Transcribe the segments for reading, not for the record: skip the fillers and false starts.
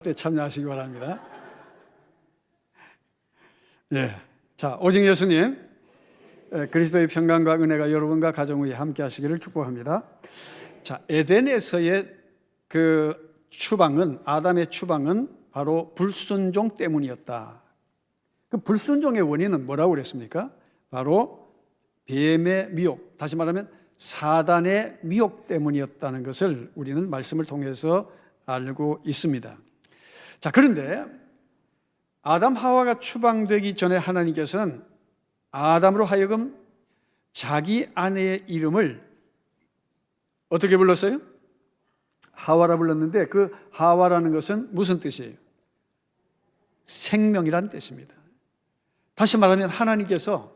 때 참여하시기 바랍니다. 예, 자, 오직 예수님, 그리스도의 평강과 은혜가 여러분과 가정 위에 함께 하시기를 축복합니다. 자, 에덴에서의 그 추방은, 아담의 추방은 바로 불순종 때문이었다. 그 불순종의 원인은 뭐라고 그랬습니까? 바로 뱀의 미혹, 다시 말하면 사단의 미혹 때문이었다는 것을 우리는 말씀을 통해서 알고 있습니다. 자, 그런데 아담 하와가 추방되기 전에 하나님께서는 아담으로 하여금 자기 아내의 이름을 어떻게 불렀어요? 하와라 불렀는데, 그 하와라는 것은 무슨 뜻이에요? 생명이란 뜻입니다. 다시 말하면 하나님께서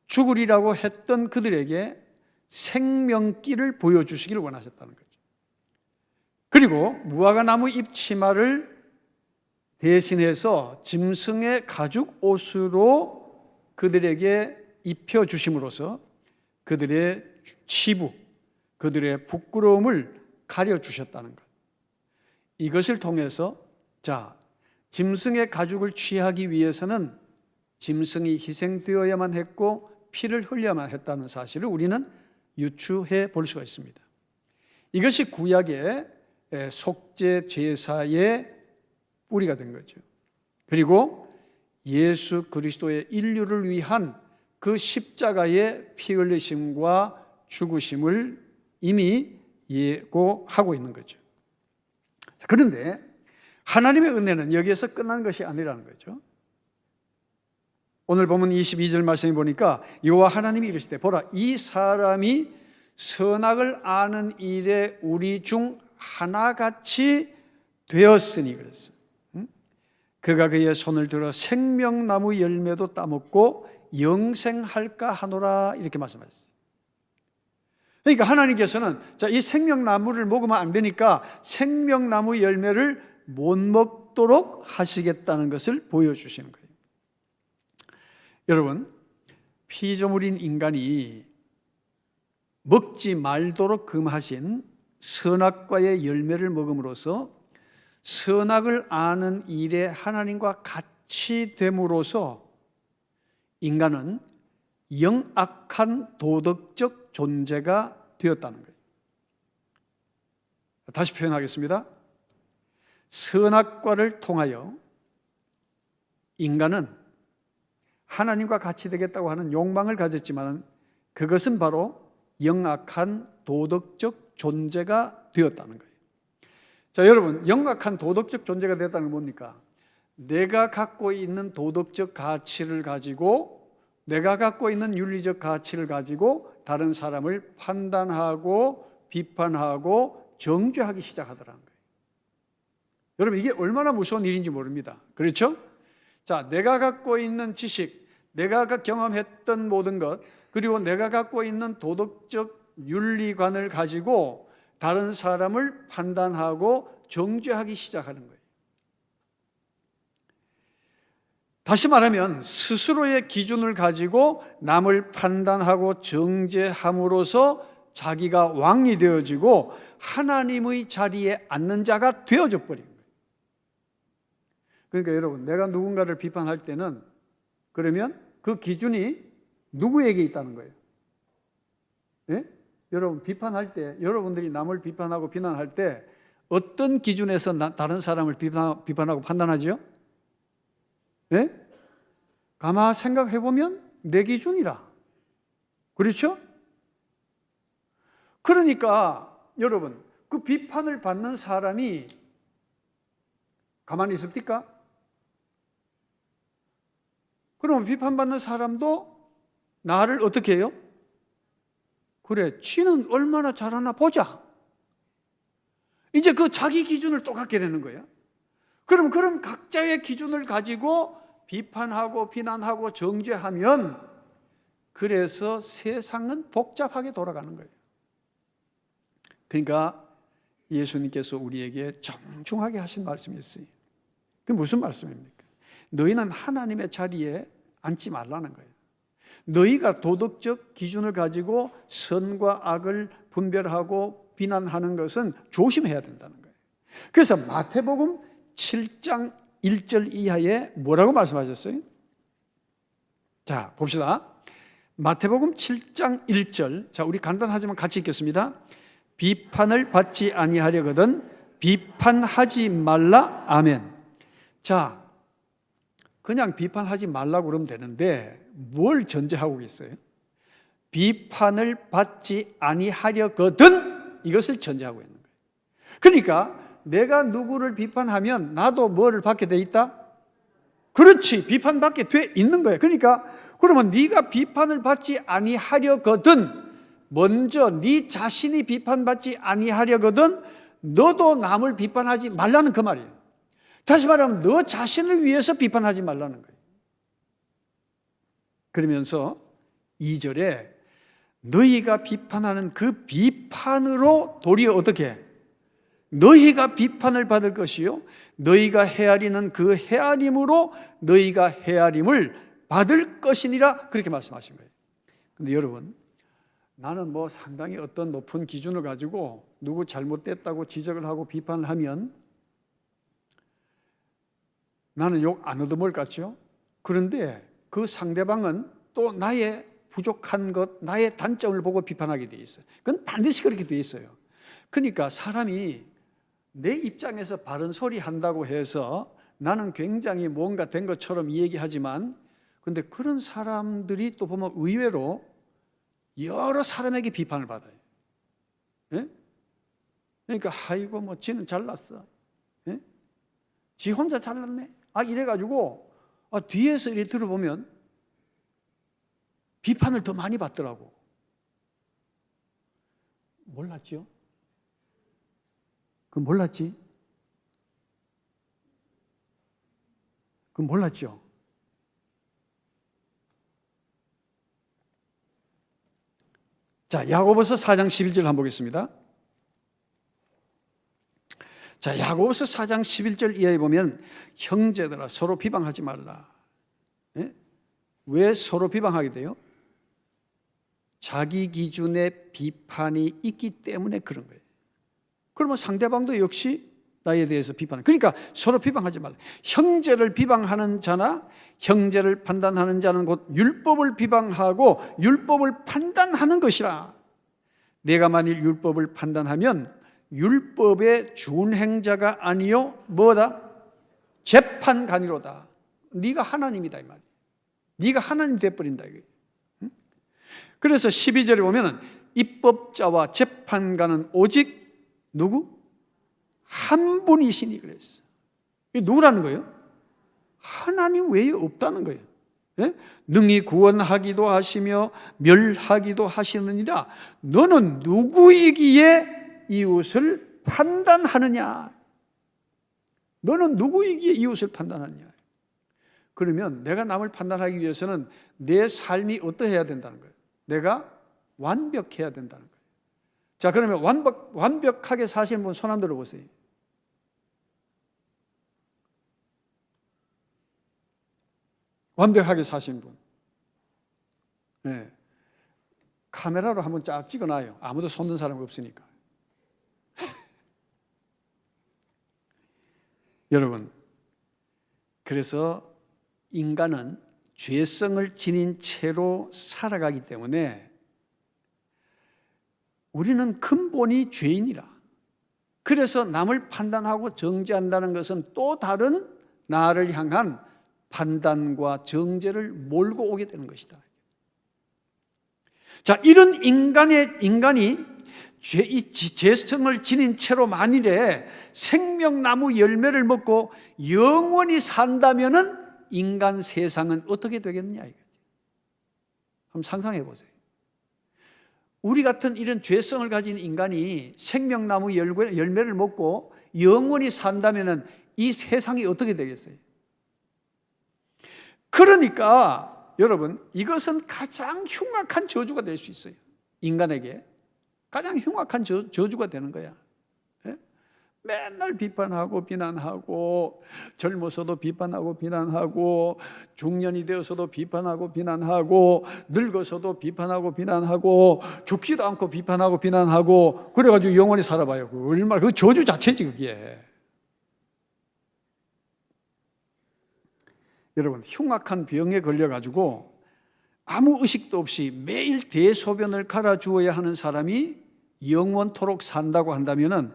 죽으리라고 했던 그들에게 생명길을 보여주시기를 원하셨다는 거죠. 그리고 무화과 나무 잎 치마를 대신해서 짐승의 가죽 옷으로 그들에게 입혀주심으로써 그들의 치부, 그들의 부끄러움을 가려주셨다는 것. 이것을 통해서, 자, 짐승의 가죽을 취하기 위해서는 짐승이 희생되어야만 했고 피를 흘려야만 했다는 사실을 우리는 유추해 볼 수가 있습니다. 이것이 구약의 속죄 제사의 뿌리가 된 거죠. 그리고 예수 그리스도의 인류를 위한 그 십자가의 피 흘리심과 죽으심을 이미 예고하고 있는 거죠. 그런데 하나님의 은혜는 여기에서 끝난 것이 아니라는 거죠. 오늘 본문 22절 말씀에 보니까 여호와 하나님이 이르시되 보라, 이 사람이 선악을 아는 일에 우리 중 하나같이 되었으니 그랬어요. 그가 그의 손을 들어 생명나무 열매도 따먹고 영생할까 하노라, 이렇게 말씀하셨어요. 그러니까 하나님께서는, 자, 이 생명나무를 먹으면 안 되니까 생명나무 열매를 못 먹도록 하시겠다는 것을 보여주시는 거예요. 여러분, 피조물인 인간이 먹지 말도록 금하신 선악과의 열매를 먹음으로써 선악을 아는 일에 하나님과 같이 됨으로써 인간은 영악한 도덕적 존재가 되었다는 거예요. 다시 표현하겠습니다. 선악과를 통하여 인간은 하나님과 같이 되겠다고 하는 욕망을 가졌지만 그것은 바로 영악한 도덕적 존재가 되었다는 거예요. 자, 여러분, 영악한 도덕적 존재가 되었다는 건 뭡니까? 내가 갖고 있는 도덕적 가치를 가지고, 내가 갖고 있는 윤리적 가치를 가지고 다른 사람을 판단하고 비판하고 정죄하기 시작하더라는 거예요. 여러분, 이게 얼마나 무서운 일인지 모릅니다. 그렇죠? 자, 내가 갖고 있는 지식, 내가 경험했던 모든 것, 그리고 내가 갖고 있는 도덕적 윤리관을 가지고 다른 사람을 판단하고 정죄하기 시작하는 거예요. 다시 말하면 스스로의 기준을 가지고 남을 판단하고 정죄함으로써 자기가 왕이 되어지고 하나님의 자리에 앉는 자가 되어져 버린 거예요. 그러니까 여러분, 내가 누군가를 비판할 때는 그러면 그 기준이 누구에게 있다는 거예요? 예? 여러분, 비판할 때, 여러분들이 남을 비판하고 비난할 때 어떤 기준에서 다른 사람을 비판하고 판단하죠? 예? 가만 생각해 보면 내 기준이라. 그렇죠? 그러니까 여러분, 그 비판을 받는 사람이 가만히 있습니까? 그럼 비판받는 사람도 나를 어떻게 해요? 그래, 쥐는 얼마나 잘하나 보자. 이제 그 자기 기준을 또 갖게 되는 거예요. 그럼 각자의 기준을 가지고 비판하고 비난하고 정죄하면 그래서 세상은 복잡하게 돌아가는 거예요. 그러니까 예수님께서 우리에게 정중하게 하신 말씀이 있어요. 그게 무슨 말씀입니까? 너희는 하나님의 자리에 앉지 말라는 거예요. 너희가 도덕적 기준을 가지고 선과 악을 분별하고 비난하는 것은 조심해야 된다는 거예요. 그래서 마태복음 7장 1절 이하에 뭐라고 말씀하셨어요? 자, 봅시다. 마태복음 7장 1절. 자, 우리 간단하지만 같이 읽겠습니다. 비판을 받지 아니하려거든 비판하지 말라. 아멘. 자, 그냥 비판하지 말라고 그러면 되는데 뭘 전제하고 있어요? 비판을 받지 아니하려거든 이것을 전제하고 있는 거예요. 그러니까 내가 누구를 비판하면 나도 뭐를 받게 돼 있다? 그렇지, 비판받게 돼 있는 거예요. 그러니까 그러면 네가 비판을 받지 아니하려거든, 먼저 네 자신이 비판받지 아니하려거든 너도 남을 비판하지 말라는 그 말이에요. 다시 말하면 너 자신을 위해서 비판하지 말라는 거예요. 그러면서 2절에 너희가 비판하는 그 비판으로 도리어 어떻게 해? 너희가 비판을 받을 것이요 너희가 헤아리는 그 헤아림으로 너희가 헤아림을 받을 것이니라, 그렇게 말씀하신 거예요. 근데 여러분, 나는 뭐 상당히 어떤 높은 기준을 가지고 누구 잘못됐다고 지적을 하고 비판을 하면 나는 욕 안 얻어먹을 것 같죠? 그런데 그 상대방은 또 나의 부족한 것, 나의 단점을 보고 비판하게 돼 있어요. 그건 반드시 그렇게 돼 있어요. 그러니까 사람이 내 입장에서 바른 소리 한다고 해서 나는 굉장히 뭔가 된 것처럼 얘기하지만, 근데 그런 사람들이 또 보면 의외로 여러 사람에게 비판을 받아요. 예? 그러니까 아이고 뭐 지는 잘났어. 예? 지 혼자 잘났네. 이래가지고 뒤에서 이렇게 들어보면 비판을 더 많이 받더라고. 몰랐죠? 그건 몰랐지? 그건 몰랐죠? 자, 야고보서 4장 11절 한번 보겠습니다. 자, 야고보서 4장 11절 이하에 보면 형제들아 서로 비방하지 말라. 예? 왜 서로 비방하게 돼요? 자기 기준의 비판이 있기 때문에 그런 거예요. 그러면 상대방도 역시 나에 대해서 비판을. 그러니까 서로 비방하지 말라. 형제를 비방하는 자나 형제를 판단하는 자는 곧 율법을 비방하고 율법을 판단하는 것이라. 내가 만일 율법을 판단하면 율법의 준행자가 아니요 뭐다? 재판관이로다. 네가 하나님이다 이 말이야. 네가 하나님 돼버린다 이거예요. 그래서 12절에 보면 입법자와 재판관은 오직 누구? 한 분이시니 그랬어. 이게 누구라는 거예요? 하나님 외에 없다는 거예요. 예? 능히 구원하기도 하시며 멸하기도 하시느니라. 너는 누구이기에 이웃을 판단하느냐? 너는 누구이기에 이웃을 판단하느냐? 그러면 내가 남을 판단하기 위해서는 내 삶이 어떠해야 된다는 거예요? 내가 완벽해야 된다는 거예요. 자, 그러면 완벽하게 사시는 분 손 한번 들어보세요. 완벽하게 사시는 분. 네. 카메라로 한번 쫙 찍어놔요. 아무도 손든 사람이 없으니까. 여러분, 그래서 인간은 죄성을 지닌 채로 살아가기 때문에 우리는 근본이 죄인이라. 그래서 남을 판단하고 정죄한다는 것은 또 다른 나를 향한 판단과 정죄를 몰고 오게 되는 것이다. 자, 이런 인간이 죄성을 지닌 채로 만일에 생명나무 열매를 먹고 영원히 산다면은 인간 세상은 어떻게 되겠느냐 이거죠. 한번 상상해 보세요. 우리 같은 이런 죄성을 가진 인간이 생명나무 열매를 먹고 영원히 산다면은 이 세상이 어떻게 되겠어요? 그러니까 여러분, 이것은 가장 흉악한 저주가 될 수 있어요. 인간에게 가장 흉악한 저주가 되는 거야. 예? 맨날 비판하고 비난하고, 젊어서도 비판하고 비난하고, 중년이 되어서도 비판하고 비난하고, 늙어서도 비판하고 비난하고, 죽지도 않고 비판하고 비난하고, 그래가지고 영원히 살아봐요. 얼마나 그 저주 자체지 그게. 여러분, 흉악한 병에 걸려가지고 아무 의식도 없이 매일 대소변을 갈아주어야 하는 사람이 영원토록 산다고 한다면은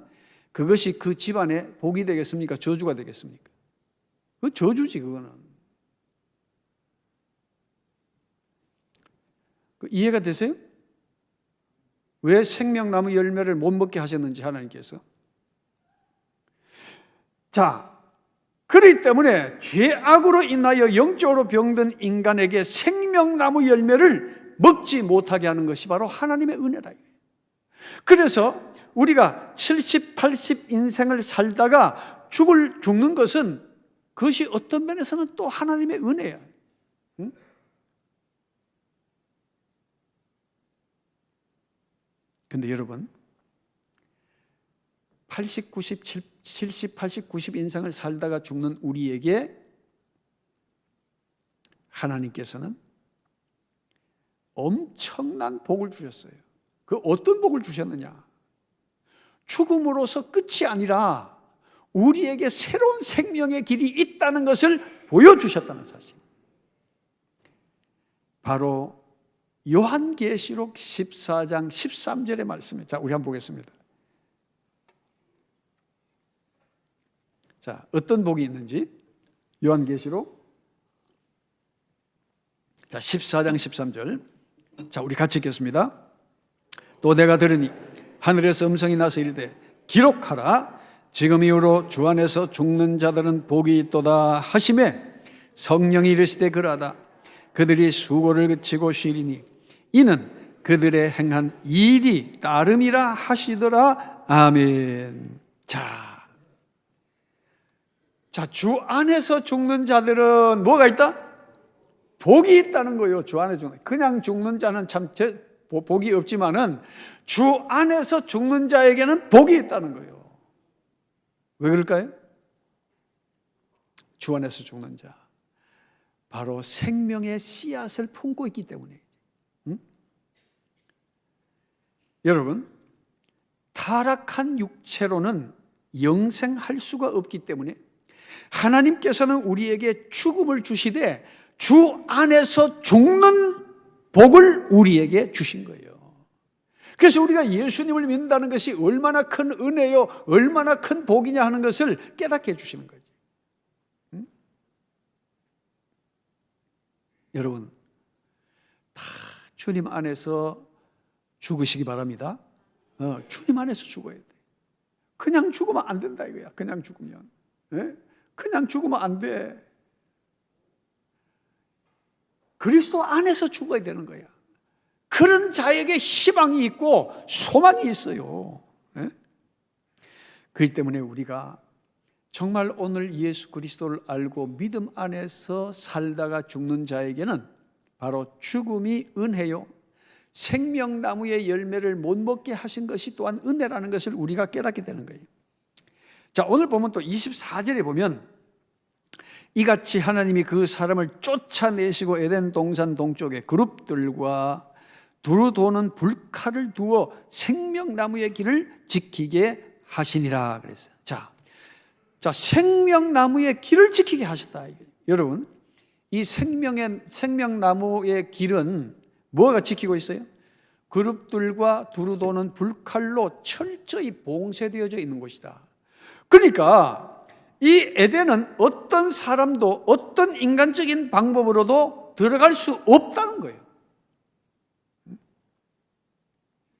그것이 그 집안의 복이 되겠습니까? 저주가 되겠습니까? 그 저주지, 그거는. 이해가 되세요? 왜 생명나무 열매를 못 먹게 하셨는지 하나님께서. 자, 그렇기 때문에 죄악으로 인하여 영적으로 병든 인간에게 생명나무 열매를 먹지 못하게 하는 것이 바로 하나님의 은혜다. 그래서 우리가 70, 80 인생을 살다가 죽는 것은 그것이 어떤 면에서는 또 하나님의 은혜야. 응? 근데 여러분, 80, 90, 70, 80, 90 인생을 살다가 죽는 우리에게 하나님께서는 엄청난 복을 주셨어요. 그 어떤 복을 주셨느냐? 죽음으로서 끝이 아니라 우리에게 새로운 생명의 길이 있다는 것을 보여주셨다는 사실. 바로 요한계시록 14장 13절의 말씀입니다. 자, 우리 한번 보겠습니다. 자, 어떤 복이 있는지 요한계시록 14장 13절. 자, 우리 같이 읽겠습니다. 또 내가 들으니 하늘에서 음성이 나서 이르되 기록하라. 지금 이후로 주 안에서 죽는 자들은 복이 있도다 하시매 성령이 이르시되 그러하다. 그들이 수고를 그치고 쉬리니 이는 그들의 행한 일이 따름이라 하시더라. 아멘. 자, 주 안에서 죽는 자들은 뭐가 있다? 복이 있다는 거예요. 주 안에 죽는. 그냥 죽는 자는 참 복이 없지만은 주 안에서 죽는 자에게는 복이 있다는 거예요. 왜 그럴까요? 주 안에서 죽는 자, 바로 생명의 씨앗을 품고 있기 때문에. 응? 여러분, 타락한 육체로는 영생할 수가 없기 때문에 하나님께서는 우리에게 죽음을 주시되 주 안에서 죽는 복을 우리에게 주신 거예요. 그래서 우리가 예수님을 믿는다는 것이 얼마나 큰 은혜요, 얼마나 큰 복이냐 하는 것을 깨닫게 해주시는 거지. 응? 여러분, 다 주님 안에서 죽으시기 바랍니다. 주님 안에서 죽어야 돼. 그냥 죽으면 안 된다 이거야. 그냥 죽으면. 네? 그냥 죽으면 안 돼. 그리스도 안에서 죽어야 되는 거야. 그런 자에게 희망이 있고 소망이 있어요. 네? 그렇기 때문에 우리가 정말 오늘 예수 그리스도를 알고 믿음 안에서 살다가 죽는 자에게는 바로 죽음이 은혜요, 생명나무의 열매를 못 먹게 하신 것이 또한 은혜라는 것을 우리가 깨닫게 되는 거예요. 자, 오늘 보면 또 24절에 보면 이같이 하나님이 그 사람을 쫓아내시고 에덴 동산 동쪽에 그룹들과 두루 도는 불칼을 두어 생명나무의 길을 지키게 하시니라 그랬어요. 자, 생명나무의 길을 지키게 하셨다. 여러분, 이 생명나무의 길은 뭐가 지키고 있어요? 그룹들과 두루 도는 불칼로 철저히 봉쇄되어져 있는 곳이다. 그러니까 이 에덴은 어떤 사람도 어떤 인간적인 방법으로도 들어갈 수 없다는 거예요.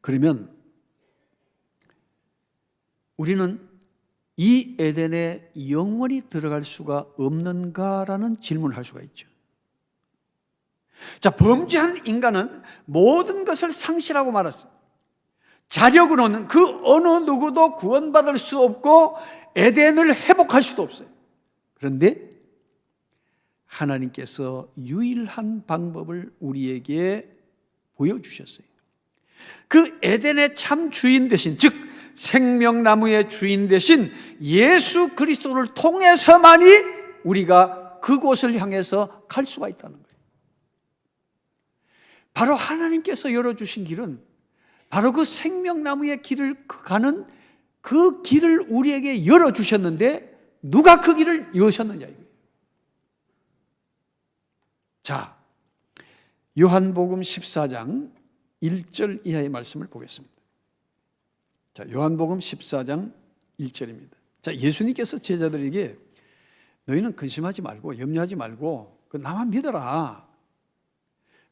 그러면 우리는 이 에덴에 영원히 들어갈 수가 없는가라는 질문을 할 수가 있죠. 자, 범죄한 인간은 모든 것을 상실하고 말았어요. 자력으로는 그 어느 누구도 구원받을 수 없고 에덴을 회복할 수도 없어요. 그런데 하나님께서 유일한 방법을 우리에게 보여주셨어요. 그 에덴의 참 주인 되신, 즉 생명나무의 주인 되신 예수 그리스도를 통해서만이 우리가 그곳을 향해서 갈 수가 있다는 거예요. 바로 하나님께서 열어주신 길은 바로 그 생명나무의 길을 가는 그 길을 우리에게 열어주셨는데 누가 그 길을 여셨느냐 이거예요. 자, 요한복음 14장 1절 이하의 말씀을 보겠습니다. 자, 요한복음 14장 1절입니다. 자, 예수님께서 제자들에게 너희는 근심하지 말고 염려하지 말고 나만 믿어라.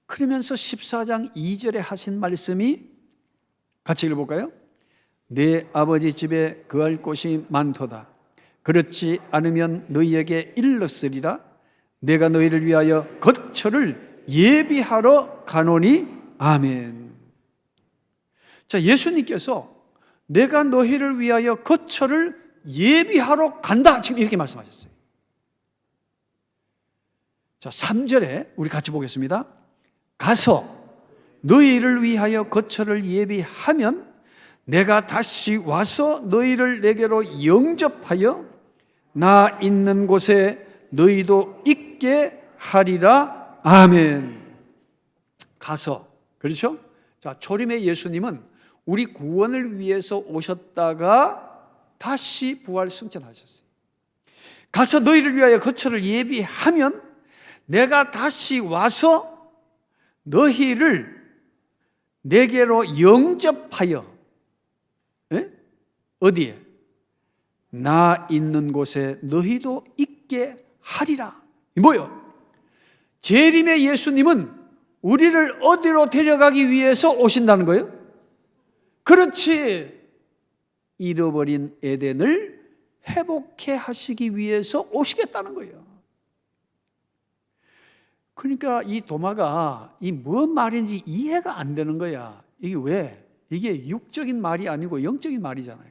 그러면서 14장 2절에 하신 말씀이 같이 읽어볼까요? 내 아버지 집에 거할 곳이 많도다. 그렇지 않으면 너희에게 일렀으리라. 내가 너희를 위하여 거처를 예비하러 가노니. 아멘. 자, 예수님께서 내가 너희를 위하여 거처를 예비하러 간다. 지금 이렇게 말씀하셨어요. 자, 3절에 우리 같이 보겠습니다. 가서 너희를 위하여 거처를 예비하면 내가 다시 와서 너희를 내게로 영접하여 나 있는 곳에 너희도 있게 하리라. 아멘. 가서, 그렇죠? 자, 초림의 예수님은 우리 구원을 위해서 오셨다가 다시 부활 승천하셨어요. 가서 너희를 위하여 거처를 예비하면 내가 다시 와서 너희를 내게로 영접하여, 어디에? 나 있는 곳에 너희도 있게 하리라. 뭐요? 재림의 예수님은 우리를 어디로 데려가기 위해서 오신다는 거예요? 그렇지. 잃어버린 에덴을 회복해 하시기 위해서 오시겠다는 거예요. 그러니까 이 도마가 이 뭔 말인지 이해가 안 되는 거야. 이게 왜? 이게 육적인 말이 아니고 영적인 말이잖아요.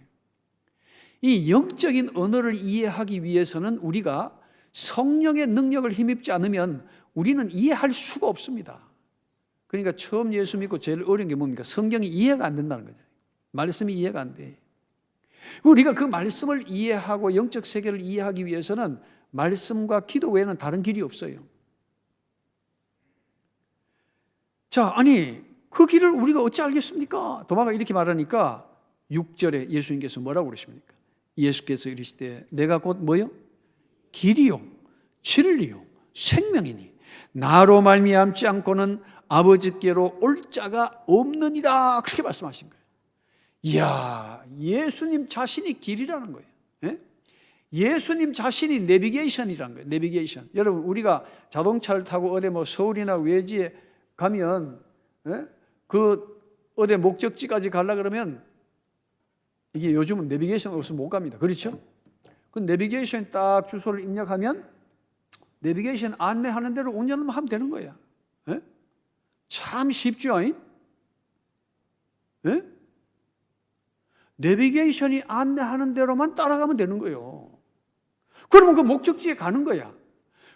이 영적인 언어를 이해하기 위해서는 우리가 성령의 능력을 힘입지 않으면 우리는 이해할 수가 없습니다. 그러니까 처음 예수 믿고 제일 어려운 게 뭡니까? 성경이 이해가 안 된다는 거죠. 말씀이 이해가 안 돼. 우리가 그 말씀을 이해하고 영적 세계를 이해하기 위해서는 말씀과 기도 외에는 다른 길이 없어요. 자, 아니 그 길을 우리가 어찌 알겠습니까? 도마가 이렇게 말하니까 6절에 예수님께서 뭐라고 그러십니까? 예수께서 이르시되 내가 곧 뭐요? 길이요 진리요 생명이니 나로 말미암지 않고는 아버지께로 올 자가 없느니라. 그렇게 말씀하신 거예요. 이야, 예수님 자신이 길이라는 거예요. 예? 예수님 자신이 내비게이션이라는 거예요. 내비게이션. 여러분, 우리가 자동차를 타고 어디 뭐 서울이나 외지에 가면, 그 어디 목적지까지 가려고 그러면 이게 요즘은 내비게이션 없으면 못 갑니다. 그렇죠? 그 내비게이션 딱 주소를 입력하면 내비게이션 안내하는 대로 운전만 하면 되는 거야. 참 쉽죠? 내비게이션이 안내하는 대로만 따라가면 되는 거예요. 그러면 그 목적지에 가는 거야.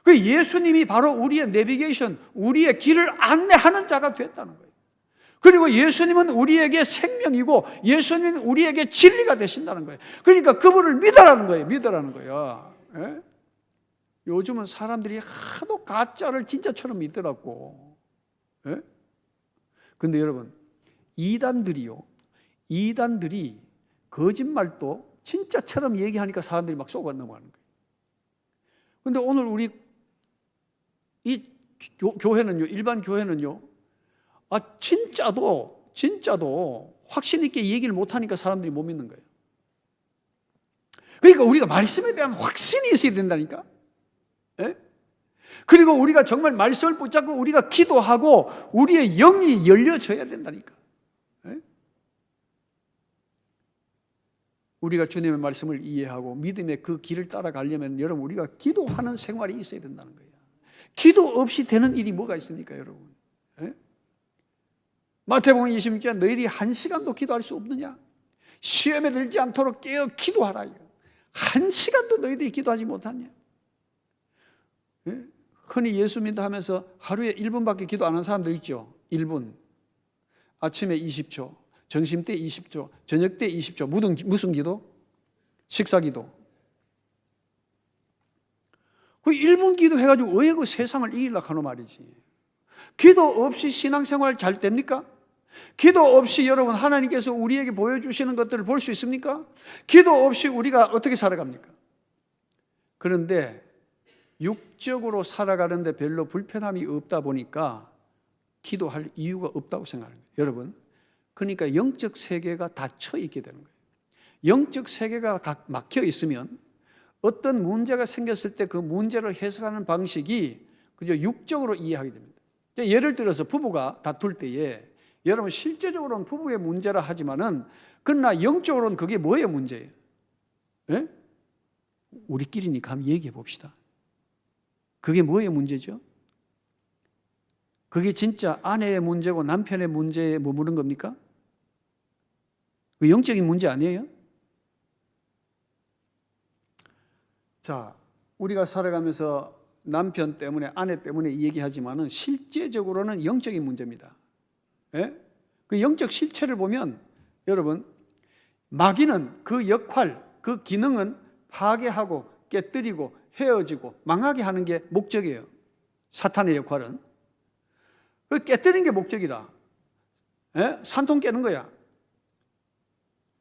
그 예수님이 바로 우리의 내비게이션, 우리의 길을 안내하는 자가 됐다는 거예요. 그리고 예수님은 우리에게 생명이고 예수님은 우리에게 진리가 되신다는 거예요. 그러니까 그분을 믿으라는 거예요. 믿으라는 거예요. 예? 요즘은 사람들이 하도 가짜를 진짜처럼 믿더라고. 예? 근데 여러분, 이단들이 거짓말도 진짜처럼 얘기하니까 사람들이 막 속아 넘어가는 거예요. 근데 오늘 우리 이 교회는요, 일반 교회는요, 진짜도 확신 있게 얘기를 못하니까 사람들이 못 믿는 거예요. 그러니까 우리가 말씀에 대한 확신이 있어야 된다니까. 예? 그리고 우리가 정말 말씀을 붙잡고 우리가 기도하고 우리의 영이 열려져야 된다니까. 예? 우리가 주님의 말씀을 이해하고 믿음의 그 길을 따라가려면 여러분 우리가 기도하는 생활이 있어야 된다는 거예요. 기도 없이 되는 일이 뭐가 있습니까, 여러분? 예? 마태복음 26장 너희들이 1시간도 기도할 수 없느냐? 시험에 들지 않도록 깨어 기도하라. 1시간도 너희들이 기도하지 못하냐? 예? 흔히 예수 믿다 하면서 하루에 1분밖에 기도 안 하는 사람들 있죠. 1분. 아침에 20초, 점심 때 20초, 저녁 때 20초. 무슨 기도? 식사 기도. 그 1분 기도 해가지고 왜 그 세상을 이기려고 하노 말이지. 기도 없이 신앙생활 잘 됩니까? 기도 없이 여러분 하나님께서 우리에게 보여주시는 것들을 볼 수 있습니까? 기도 없이 우리가 어떻게 살아갑니까? 그런데 육적으로 살아가는데 별로 불편함이 없다 보니까 기도할 이유가 없다고 생각합니다. 여러분, 그러니까 영적 세계가 닫혀 있게 되는 거예요. 영적 세계가 막혀 있으면 어떤 문제가 생겼을 때 그 문제를 해석하는 방식이 그저 육적으로 이해하게 됩니다. 예를 들어서 부부가 다툴 때에 여러분 실제적으로는 부부의 문제라 하지만은 그러나 영적으로는 그게 뭐의 문제예요? 예? 우리끼리니까 한번 얘기해 봅시다. 그게 뭐의 문제죠? 그게 진짜 아내의 문제고 남편의 문제에 머무는 겁니까? 그 영적인 문제 아니에요? 자, 우리가 살아가면서 남편 때문에 아내 때문에 얘기하지만은 실제적으로는 영적인 문제입니다. 예? 그 영적 실체를 보면 여러분 마귀는 그 역할, 그 기능은 파괴하고 깨뜨리고 헤어지고 망하게 하는 게 목적이에요. 사탄의 역할은 그 깨뜨리는 게 목적이라. 예? 산통 깨는 거야.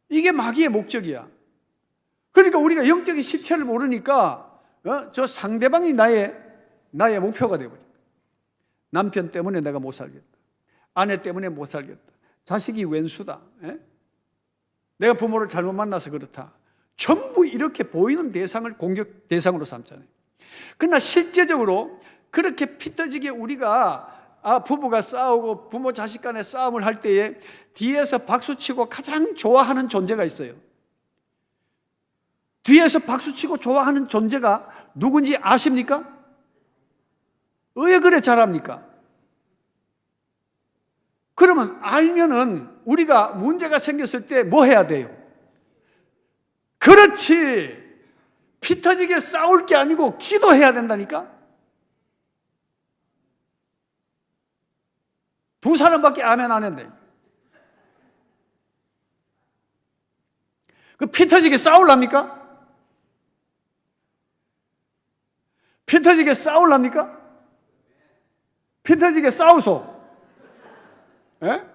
이게 마귀의 목적이야. 그러니까 우리가 영적인 실체를 모르니까 저 상대방이 나의 목표가 되어버려. 남편 때문에 내가 못 살겠다. 아내 때문에 못 살겠다. 자식이 왼수다. 예? 내가 부모를 잘못 만나서 그렇다. 전부 이렇게 보이는 대상을 공격 대상으로 삼잖아요. 그러나 실제적으로 그렇게 피 터지게 우리가 부부가 싸우고 부모 자식 간의 싸움을 할 때에 뒤에서 박수치고 가장 좋아하는 존재가 있어요. 뒤에서 박수치고 좋아하는 존재가 누군지 아십니까? 왜 그래 잘합니까? 그러면 알면은 우리가 문제가 생겼을 때 뭐 해야 돼요? 그렇지! 피 터지게 싸울 게 아니고 기도해야 된다니까? 두 사람밖에 아멘 안 했네. 그 피 터지게 싸울랍니까? 피 터지게 싸울랍니까? 피 터지게 싸우소. 예?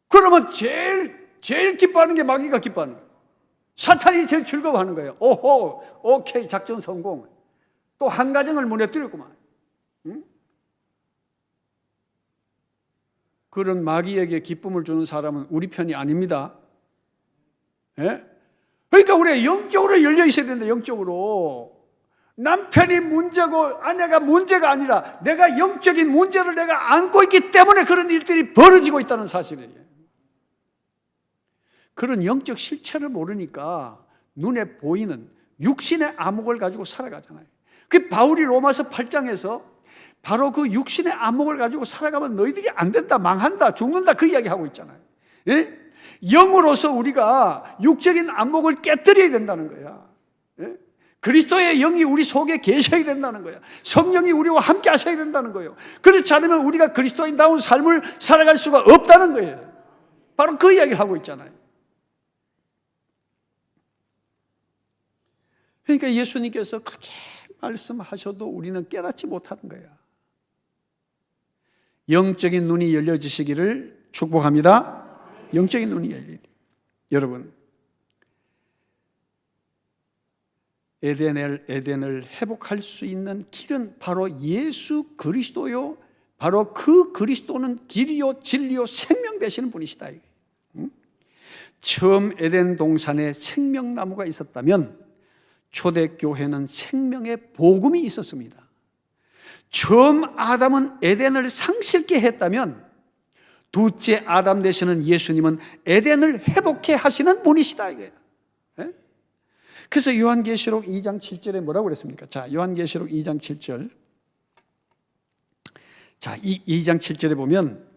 그러면 제일 기뻐하는 게 마귀가 기뻐하는 거예요. 사탄이 제일 즐거워하는 거예요. 오호, 오케이, 작전 성공. 또 한 가정을 무너뜨렸구만. 응? 그런 마귀에게 기쁨을 주는 사람은 우리 편이 아닙니다. 예? 그러니까 우리가 영적으로 열려 있어야 된다. 영적으로. 남편이 문제고 아내가 문제가 아니라 내가 영적인 문제를 내가 안고 있기 때문에 그런 일들이 벌어지고 있다는 사실이에요. 그런 영적 실체를 모르니까 눈에 보이는 육신의 암흑을 가지고 살아가잖아요. 그 바울이 로마서 8장에서 바로 그 육신의 암흑을 가지고 살아가면 너희들이 안 된다, 망한다, 죽는다 그 이야기하고 있잖아요. 예? 영으로서 우리가 육적인 안목을 깨뜨려야 된다는 거야. 예? 그리스도의 영이 우리 속에 계셔야 된다는 거야. 성령이 우리와 함께 하셔야 된다는 거예요. 그렇지 않으면 우리가 그리스도인다운 삶을 살아갈 수가 없다는 거예요. 바로 그 이야기를 하고 있잖아요. 그러니까 예수님께서 그렇게 말씀하셔도 우리는 깨닫지 못하는 거야. 영적인 눈이 열려지시기를 축복합니다. 영적인 눈이 열려야 돼요. 여러분, 에덴을 회복할 수 있는 길은 바로 예수 그리스도요. 바로 그 그리스도는 길이요 진리요 생명 되시는 분이시다. 처음 에덴 동산에 생명나무가 있었다면 초대교회는 생명의 복음이 있었습니다. 처음 아담은 에덴을 상실케 했다면 둘째 아담 되시는 예수님은 에덴을 회복해 하시는 분이시다 이거예요. 네? 그래서 요한계시록 2장 7절에 뭐라고 그랬습니까? 자, 요한계시록 2장 7절. 자, 2장 7절에 보면,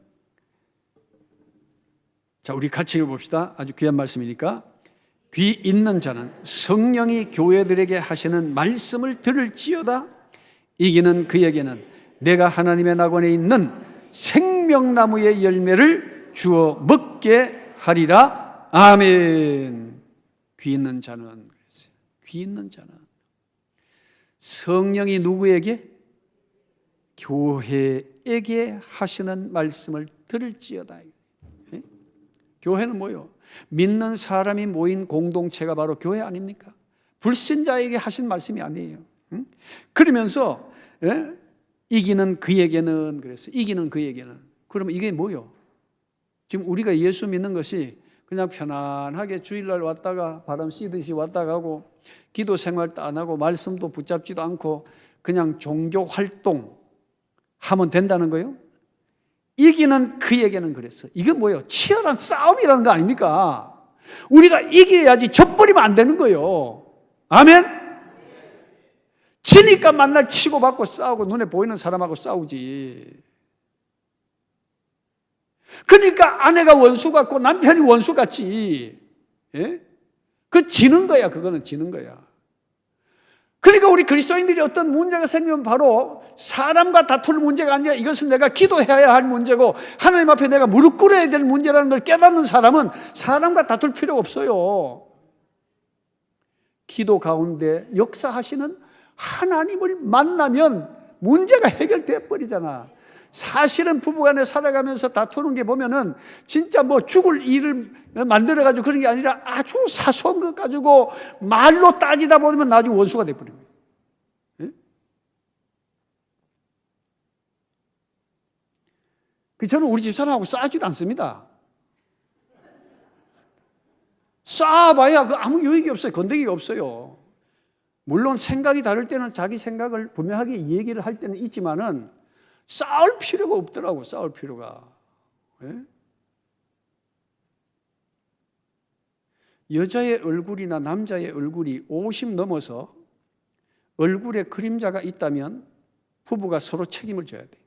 자, 우리 같이 읽어봅시다. 아주 귀한 말씀이니까. 귀 있는 자는 성령이 교회들에게 하시는 말씀을 들을지어다. 이기는 그에게는 내가 하나님의 낙원에 있는 생명나무의 열매를 주어 먹게 하리라. 아멘. 귀 있는 자는, 귀 있는 자는 성령이 누구에게? 교회에게 하시는 말씀을 들을지어다. 교회는 뭐요? 믿는 사람이 모인 공동체가 바로 교회 아닙니까? 불신자에게 하신 말씀이 아니에요. 그러면서 이기는 그에게는 그랬어요. 이기는 그에게는. 그러면 이게 뭐요? 지금 우리가 예수 믿는 것이 그냥 편안하게 주일날 왔다가 바람 쐬듯이 왔다 가고 기도 생활도 안 하고 말씀도 붙잡지도 않고 그냥 종교 활동 하면 된다는 거예요? 이기는 그에게는 그랬어요. 이게 뭐예요? 치열한 싸움이라는 거 아닙니까? 우리가 이겨야지 져버리면 안 되는 거예요. 아멘? 지니까 만날 치고받고 싸우고 눈에 보이는 사람하고 싸우지. 그러니까 아내가 원수 같고 남편이 원수 같지. 예? 그 지는 거야. 그거는 지는 거야. 그러니까 우리 그리스도인들이 어떤 문제가 생기면 바로 사람과 다툴 문제가 아니라 이것은 내가 기도해야 할 문제고 하나님 앞에 내가 무릎 꿇어야 될 문제라는 걸 깨닫는 사람은 사람과 다툴 필요가 없어요. 기도 가운데 역사하시는 하나님을 만나면 문제가 해결돼 버리잖아. 사실은 부부간에 살아가면서 다투는 게 보면은 진짜 뭐 죽을 일을 만들어가지고 그런 게 아니라 아주 사소한 것 가지고 말로 따지다 보면 나중에 원수가 돼버립니다. 저는 우리 집사람하고 싸우지도 않습니다. 싸워봐야 아무 유익이 없어요. 건더기가 없어요. 물론 생각이 다를 때는 자기 생각을 분명하게 얘기를 할 때는 있지만은 싸울 필요가 없더라고. 싸울 필요가. 예? 여자의 얼굴이나 남자의 얼굴이 50 넘어서 얼굴에 그림자가 있다면 부부가 서로 책임을 져야 돼.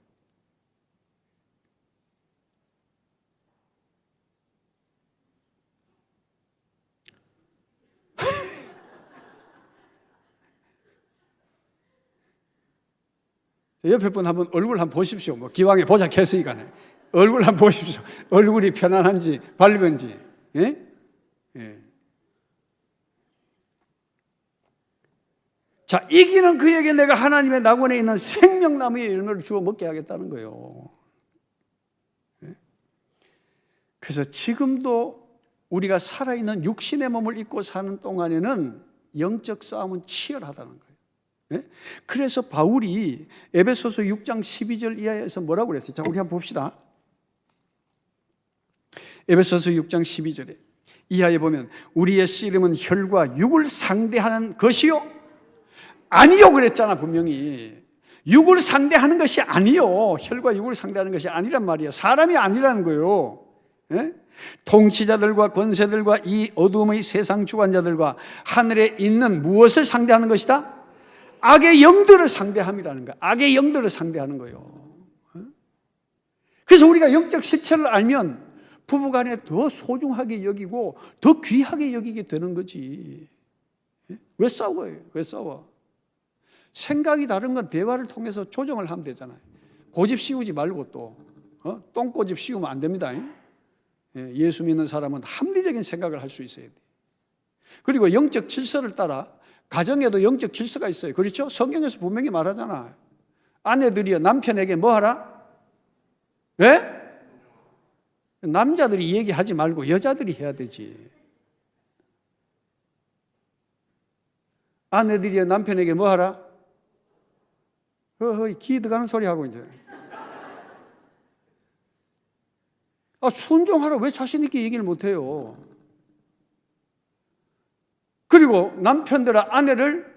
옆에 분 한번 얼굴 한번 보십시오. 뭐 기왕에 보자 했으니까 얼굴 한번 보십시오. 얼굴이 편안한지 밝은지. 예? 예. 자, 이기는 그에게 내가 하나님의 낙원에 있는 생명나무의 열매를 주어 먹게 하겠다는 거예요. 예? 그래서 지금도 우리가 살아있는 육신의 몸을 입고 사는 동안에는 영적 싸움은 치열하다는 거예요. 네? 그래서 바울이 에베소서 6장 12절 이하에서 뭐라고 그랬어요? 자, 우리 한번 봅시다. 에베소서 6장 12절에 이하에 보면 우리의 씨름은 혈과 육을 상대하는 것이요? 아니요 그랬잖아. 분명히 육을 상대하는 것이 아니요. 혈과 육을 상대하는 것이 아니란 말이야. 사람이 아니라는 거예요. 네? 통치자들과 권세들과 이 어둠의 세상 주관자들과 하늘에 있는 무엇을 상대하는 것이다? 악의 영들을 상대함이라는 거야. 악의 영들을 상대하는 거예요. 그래서 우리가 영적 실체를 알면 부부간에 더 소중하게 여기고 더 귀하게 여기게 되는 거지. 왜 싸워요? 왜 싸워? 생각이 다른 건 대화를 통해서 조정을 하면 되잖아요. 고집 씌우지 말고 또 똥고집 씌우면 안 됩니다. 예수 믿는 사람은 합리적인 생각을 할 수 있어야 돼. 그리고 영적 질서를 따라 가정에도 영적 질서가 있어요. 그렇죠? 성경에서 분명히 말하잖아. 아내들이여 남편에게 뭐 하라? 왜? 남자들이 얘기하지 말고 여자들이 해야 되지. 아내들이여 남편에게 뭐 하라? 기 들어가는 소리 하고 이제. 순종하라. 왜 자신 있게 얘기를 못해요? 그리고 남편들아 아내를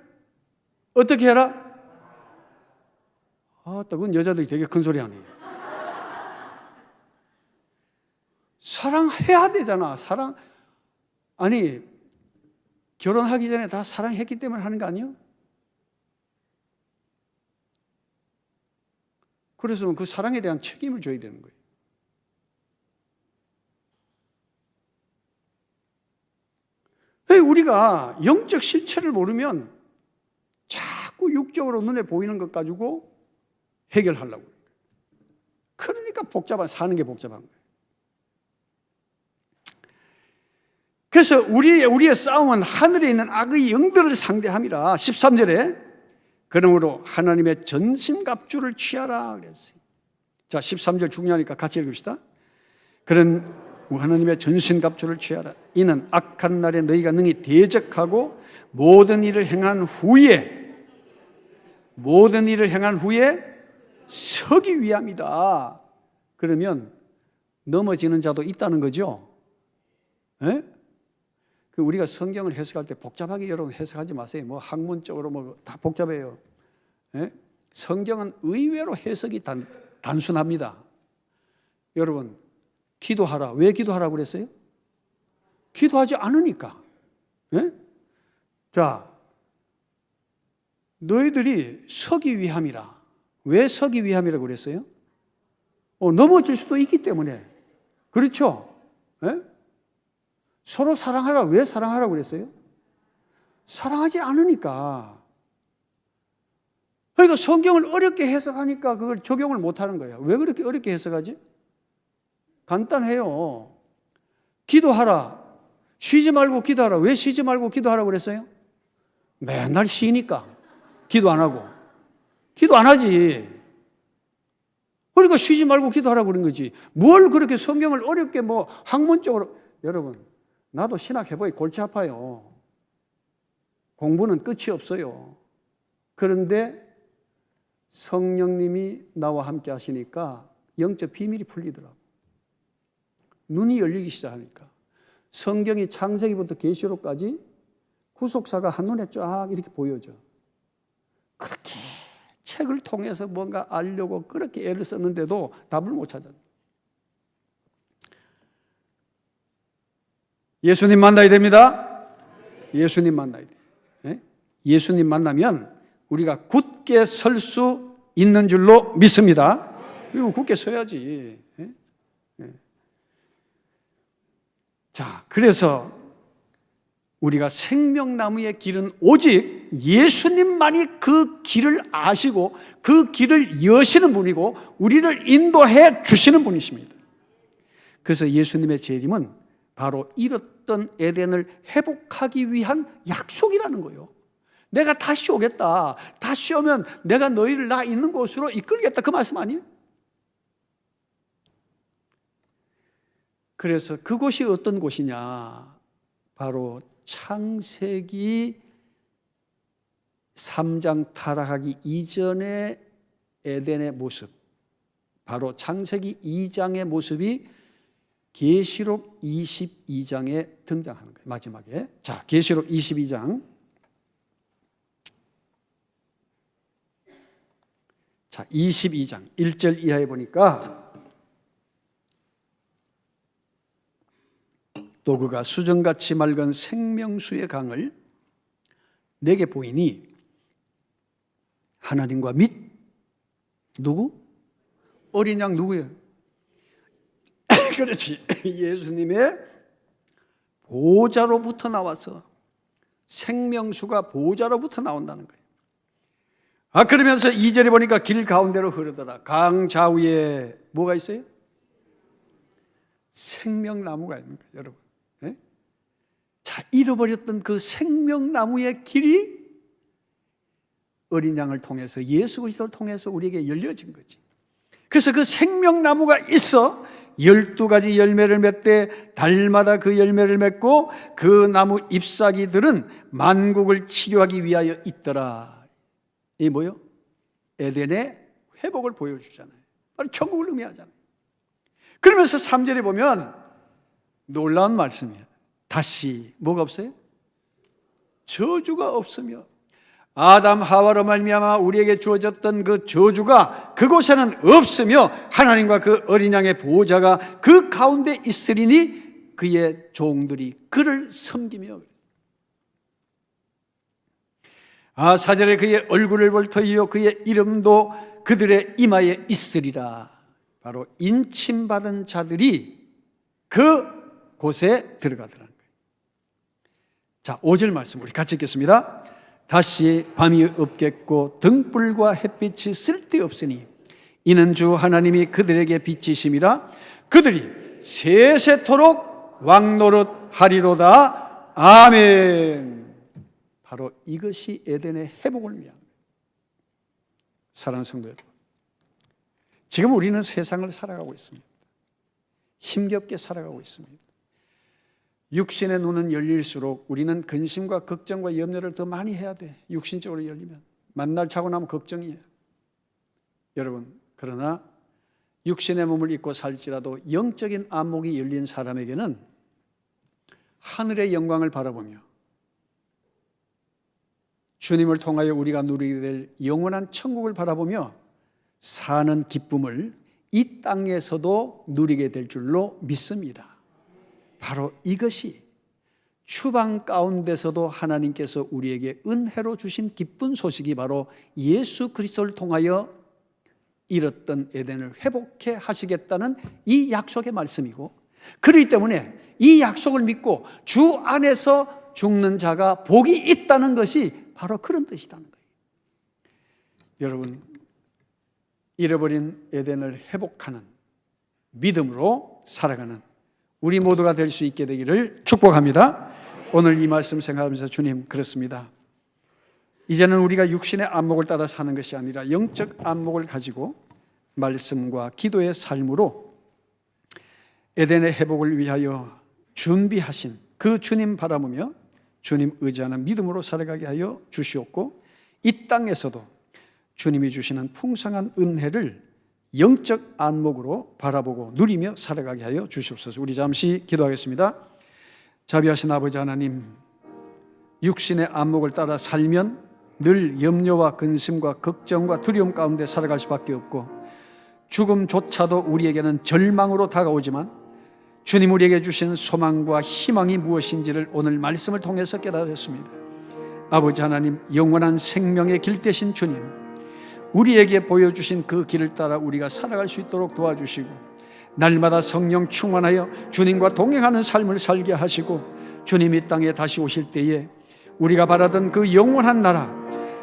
어떻게 해라? 그건 여자들이 되게 큰 소리 하네. 사랑해야 되잖아. 아니 결혼하기 전에 다 사랑했기 때문에 하는 거 아니에요? 그래서 그 사랑에 대한 책임을 져야 되는 거예요. 우리가 영적 실체를 모르면 자꾸 육적으로 눈에 보이는 것 가지고 해결하려고. 그러니까 사는 게 복잡한 거예요. 그래서 우리의 싸움은 하늘에 있는 악의 영들을 상대함이라. 13절에 그러므로 하나님의 전신갑주를 취하라 그랬어요. 자, 13절 중요하니까 같이 읽읍시다. 하나님의 전신갑주를 취하라. 이는 악한 날에 너희가 능히 대적하고 모든 일을 행한 후에 서기 위함이다. 그러면 넘어지는 자도 있다는 거죠. 예? 우리가 성경을 해석할 때 복잡하게 여러분 해석하지 마세요. 뭐 학문적으로 뭐 다 복잡해요. 예? 성경은 의외로 해석이 단순합니다. 여러분, 기도하라. 왜 기도하라고 그랬어요? 기도하지 않으니까. 예? 자, 너희들이 서기 위함이라. 왜 서기 위함이라고 그랬어요? 넘어질 수도 있기 때문에. 그렇죠? 예? 서로 사랑하라. 왜 사랑하라고 그랬어요? 사랑하지 않으니까. 그러니까 성경을 어렵게 해석하니까 그걸 적용을 못하는 거예요. 왜 그렇게 어렵게 해석하지? 간단해요. 기도하라. 쉬지 말고 기도하라. 왜 쉬지 말고 기도하라고 그랬어요? 맨날 쉬니까. 기도 안 하고. 기도 안 하지. 그러니까 쉬지 말고 기도하라고 그런 거지. 뭘 그렇게 성경을 어렵게 뭐 학문적으로. 여러분, 나도 신학 해보니 골치 아파요. 공부는 끝이 없어요. 그런데 성령님이 나와 함께 하시니까 영적 비밀이 풀리더라고. 눈이 열리기 시작하니까. 성경이 창세기부터 계시록까지 구속사가 한눈에 쫙 이렇게 보여져. 그렇게 책을 통해서 뭔가 알려고 그렇게 애를 썼는데도 답을 못 찾았어요. 예수님 만나야 됩니다. 예수님 만나야 돼요. 예? 예수님 만나면 우리가 굳게 설 수 있는 줄로 믿습니다. 그리고 굳게 서야지. 예? 예. 자, 그래서 우리가 생명나무의 길은 오직 예수님만이 그 길을 아시고 그 길을 여시는 분이고 우리를 인도해 주시는 분이십니다. 그래서 예수님의 재림은 바로 잃었던 에덴을 회복하기 위한 약속이라는 거예요. 내가 다시 오겠다. 다시 오면 내가 너희를 나 있는 곳으로 이끌겠다. 그 말씀 아니에요? 그래서 그곳이 어떤 곳이냐? 바로 창세기 3장 타락하기 이전의 에덴의 모습, 바로 창세기 2장의 모습이 계시록 22장에 등장하는 거예요. 마지막에. 자, 계시록 22장. 자, 22장 1절 이하에 보니까 또 그가 수정같이 맑은 생명수의 강을 내게 보이니 하나님과 및 누구? 어린 양 누구예요? 그렇지. 예수님의 보좌로부터 나와서 생명수가 보좌로부터 나온다는 거예요. 그러면서 2절에 보니까 길 가운데로 흐르더라. 강 좌우에 뭐가 있어요? 생명나무가 있는 거예요, 여러분. 네? 자, 잃어버렸던 그 생명나무의 길이 어린 양을 통해서 예수 그리스도를 통해서 우리에게 열려진 거지. 그래서 그 생명나무가 있어 12가지 열매를 맺되 달마다 그 열매를 맺고 그 나무 잎사귀들은 만국을 치료하기 위하여 있더라. 이게 뭐요? 에덴의 회복을 보여주잖아요. 바로 천국을 의미하잖아요. 그러면서 3절에 보면 놀라운 말씀이에요. 다시 뭐가 없어요? 저주가 없으며 아담 하와로 말미암아 우리에게 주어졌던 그 저주가 그곳에는 없으며 하나님과 그 어린 양의 보호자가 그 가운데 있으리니 그의 종들이 그를 섬기며 4절에 그의 얼굴을 볼 터이요 그의 이름도 그들의 이마에 있으리라. 바로 인침받은 자들이 그 곳에 들어가더라는 거예요. 자, 5절 말씀 우리 같이 읽겠습니다. 다시 밤이 없겠고 등불과 햇빛이 쓸데없으니 이는 주 하나님이 그들에게 빛이심이라. 그들이 세세토록 왕노릇하리로다. 아멘. 바로 이것이 에덴의 회복을 위한 거예요. 사랑하는 성도 여러분, 지금 우리는 세상을 살아가고 있습니다. 힘겹게 살아가고 있습니다. 육신의 눈은 열릴수록 우리는 근심과 걱정과 염려를 더 많이 해야 돼. 육신적으로 열리면 만날 자고 나면 걱정이에요. 여러분, 그러나 육신의 몸을 입고 살지라도 영적인 안목이 열린 사람에게는 하늘의 영광을 바라보며 주님을 통하여 우리가 누리게 될 영원한 천국을 바라보며 사는 기쁨을 이 땅에서도 누리게 될 줄로 믿습니다. 바로 이것이 추방 가운데서도 하나님께서 우리에게 은혜로 주신 기쁜 소식이 바로 예수 그리스도를 통하여 잃었던 에덴을 회복해 하시겠다는 이 약속의 말씀이고, 그렇기 때문에 이 약속을 믿고 주 안에서 죽는 자가 복이 있다는 것이 바로 그런 뜻이라는 거예요. 여러분, 잃어버린 에덴을 회복하는 믿음으로 살아가는 우리 모두가 될 수 있게 되기를 축복합니다. 오늘 이 말씀 생각하면서 주님, 그렇습니다. 이제는 우리가 육신의 안목을 따라 사는 것이 아니라 영적 안목을 가지고 말씀과 기도의 삶으로 에덴의 회복을 위하여 준비하신 그 주님 바라보며 주님 의지하는 믿음으로 살아가게 하여 주시옵고, 이 땅에서도 주님이 주시는 풍성한 은혜를 영적 안목으로 바라보고 누리며 살아가게 하여 주시옵소서. 우리 잠시 기도하겠습니다. 자비하신 아버지 하나님, 육신의 안목을 따라 살면 늘 염려와 근심과 걱정과 두려움 가운데 살아갈 수밖에 없고, 죽음조차도 우리에게는 절망으로 다가오지만 주님 우리에게 주신 소망과 희망이 무엇인지를 오늘 말씀을 통해서 깨달았습니다. 아버지 하나님, 영원한 생명의 길 되신 주님, 우리에게 보여주신 그 길을 따라 우리가 살아갈 수 있도록 도와주시고, 날마다 성령 충만하여 주님과 동행하는 삶을 살게 하시고, 주님 이 땅에 다시 오실 때에 우리가 바라던 그 영원한 나라,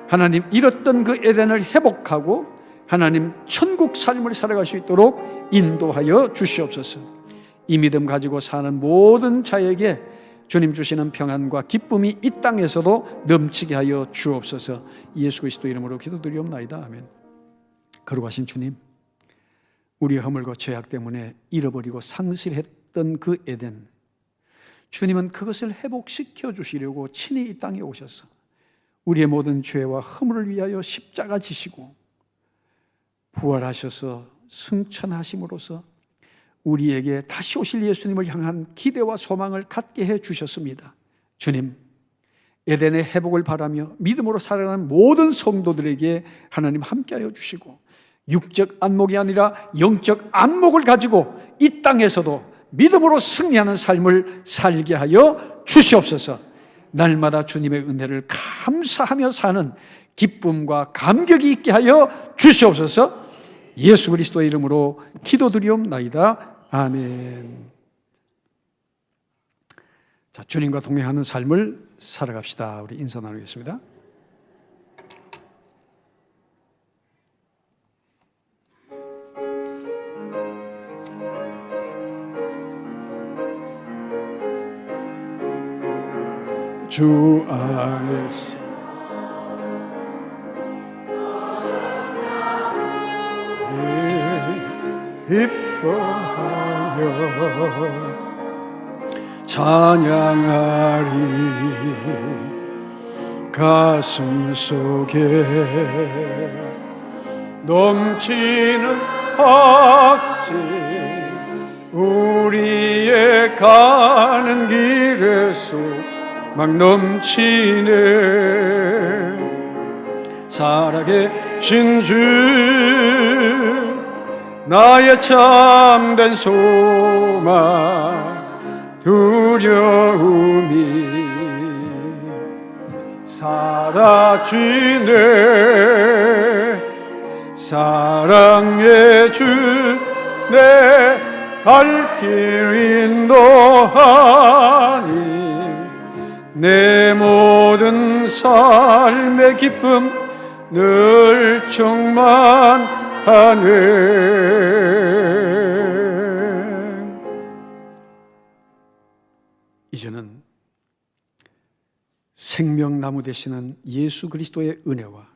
하나님 잃었던 그 에덴을 회복하고 하나님 천국 삶을 살아갈 수 있도록 인도하여 주시옵소서. 이 믿음 가지고 사는 모든 자에게 주님 주시는 평안과 기쁨이 이 땅에서도 넘치게 하여 주옵소서. 예수 그리스도 이름으로 기도드리옵나이다. 아멘. 거룩하신 주님, 우리의 허물과 죄악 때문에 잃어버리고 상실했던 그 에덴, 주님은 그것을 회복시켜 주시려고 친히 이 땅에 오셔서 우리의 모든 죄와 허물을 위하여 십자가 지시고 부활하셔서 승천하심으로써 우리에게 다시 오실 예수님을 향한 기대와 소망을 갖게 해 주셨습니다. 주님, 에덴의 회복을 바라며 믿음으로 살아가는 모든 성도들에게 하나님 함께하여 주시고, 육적 안목이 아니라 영적 안목을 가지고 이 땅에서도 믿음으로 승리하는 삶을 살게 하여 주시옵소서. 날마다 주님의 은혜를 감사하며 사는 기쁨과 감격이 있게 하여 주시옵소서. 예수 그리스도의 이름으로 기도드리옵나이다. 아멘. 자, 주님과 동행하는 삶을 살아갑시다. 우리 인사 나누겠습니다. 주 안에서 기뻐하며 찬양하리. 가슴 속에 넘치는 확신, 우리의 가는 길에서 막 넘치네. 살아계신 주, 나의 참된 소망, 두려움이 사라지네. 사랑의 주, 내 갈 길 인도하니 내 모든 삶의 기쁨 늘 충만하네. 이제는 생명나무 되시는 예수 그리스도의 은혜와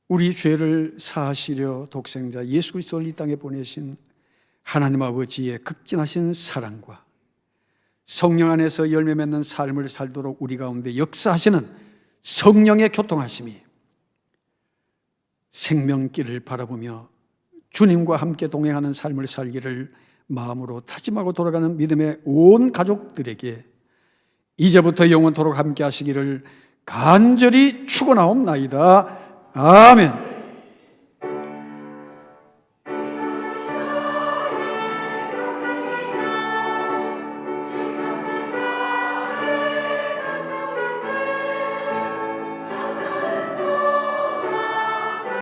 우리 죄를 사하시려 독생자 예수 그리스도를 이 땅에 보내신 하나님 아버지의 극진하신 사랑과 성령 안에서 열매 맺는 삶을 살도록 우리 가운데 역사하시는 성령의 교통하심이 생명길을 바라보며 주님과 함께 동행하는 삶을 살기를 마음으로 다짐하고 돌아가는 믿음의 온 가족들에게 이제부터 영원토록 함께 하시기를 간절히 축원하옵나이다. 아멘.